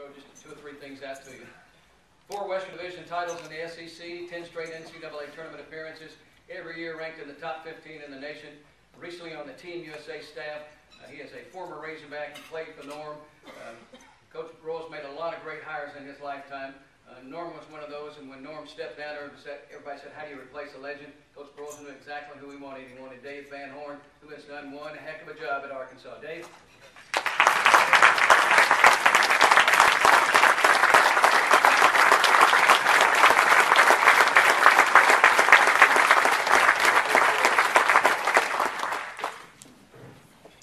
throw just 2 or 3 things out to you. 4 Western Division titles in the SEC, 10 straight NCAA tournament appearances, every year ranked in the top 15 in the nation. Recently on the Team USA staff, he is a former Razorback and played for Norm. Coach Broyles made a lot of great hires in his lifetime. Norm was one of those, and when Norm stepped down, everybody said, how do you replace a legend? Coach Broyles knew exactly who he wanted. He wanted Dave Van Horn, who has done one heck of a job at Arkansas. Dave?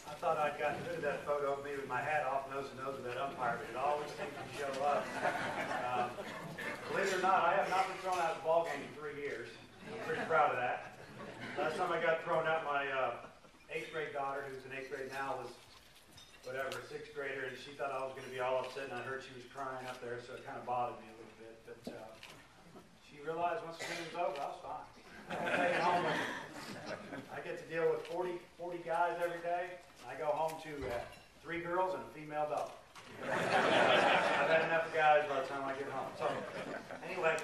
I thought I'd gotten rid of that photo of me with my hat off, nose to nose with that umpire, but it always seems to show up. Believe it or not, I have not been thrown out of the ball game in 3 years. I'm pretty proud of that. Last time I got thrown out, my 8th grade daughter, who's in 8th grade now, was whatever, 6th grader, and she thought I was going to be all upset, and I heard she was crying up there, so it kind of bothered me a little bit. But she realized once the game was over, I was fine. I take it home. I get to deal with 40 guys every day. I go home to 3 girls and a female dog. I've had enough of guys by the time I get home. So, anyway,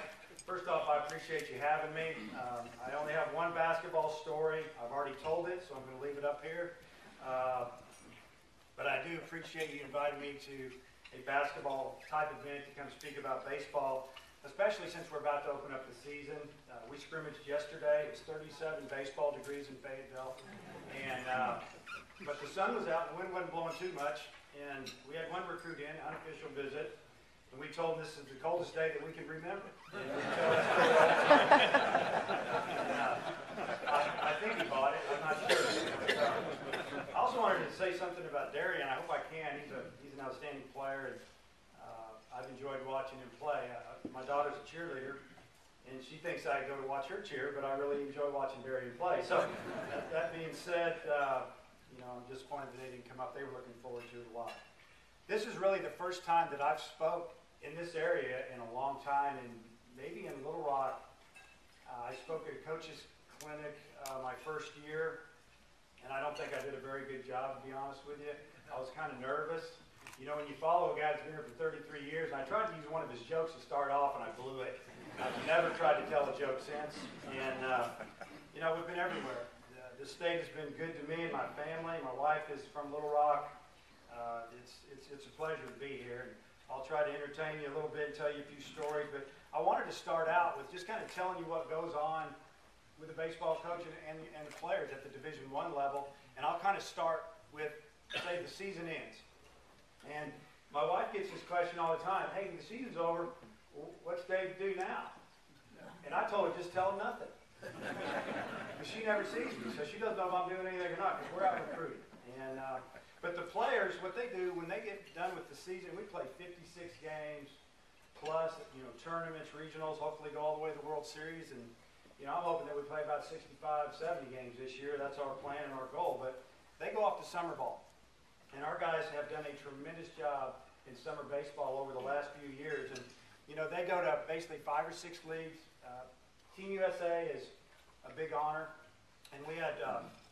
first off, I appreciate you having me. I only have one basketball story. I've already told it, so I'm going to leave it up here. But I do appreciate you inviting me to a basketball type event to come speak about baseball, especially since we're about to open up the season. We scrimmaged yesterday. It was 37 baseball degrees in Fayetteville. But the sun was out and the wind wasn't blowing too much. And we had one recruit in, unofficial visit, and we told him this is the coldest day that we can remember. I think he bought it. I'm not sure. I also wanted to say something about Darian. I hope I can. He's an outstanding player, and I've enjoyed watching him play. My daughter's a cheerleader, and she thinks I go to watch her cheer, but I really enjoy watching Darian play. So that being said, I'm disappointed that they didn't come up. They were looking forward to it a lot. This is really the first time that I've spoke in this area in a long time, and maybe in Little Rock. I spoke at a coach's clinic my first year, and I don't think I did a very good job, to be honest with you. I was kind of nervous. You know, when you follow a guy that's been here for 33 years, and I tried to use one of his jokes to start off, and I blew it. I've never tried to tell a joke since, and we've been everywhere. This state has been good to me and my family. My wife is from Little Rock. It's a pleasure to be here. And I'll try to entertain you a little bit and tell you a few stories. But I wanted to start out with just kind of telling you what goes on with the baseball coach and the players at the Division I level. And I'll kind of start with, say, the season ends. And my wife gets this question all the time. Hey, the season's over. What's Dave do now? And I told her, just tell him nothing. Because she never sees me, so she doesn't know if I'm doing anything or not, because we're out recruiting. But the players, what they do when they get done with the season, we play 56 games plus, tournaments, regionals, hopefully go all the way to the World Series. And, I'm hoping that we play about 65, 70 games this year. That's our plan and our goal. But they go off to summer ball. And our guys have done a tremendous job in summer baseball over the last few years. And, they go to basically 5 or 6 leagues. Team USA is a big honor, and we had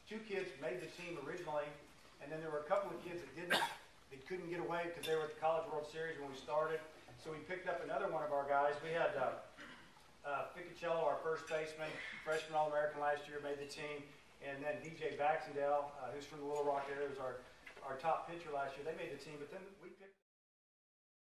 2 kids made the team originally, and then there were a couple of kids that couldn't get away because they were at the College World Series when we started. So we picked up another one of our guys. We had Ficacello, our first baseman, freshman All-American last year, made the team, and then DJ Baxendale, who's from the Little Rock area, was our top pitcher last year. They made the team, but then we picked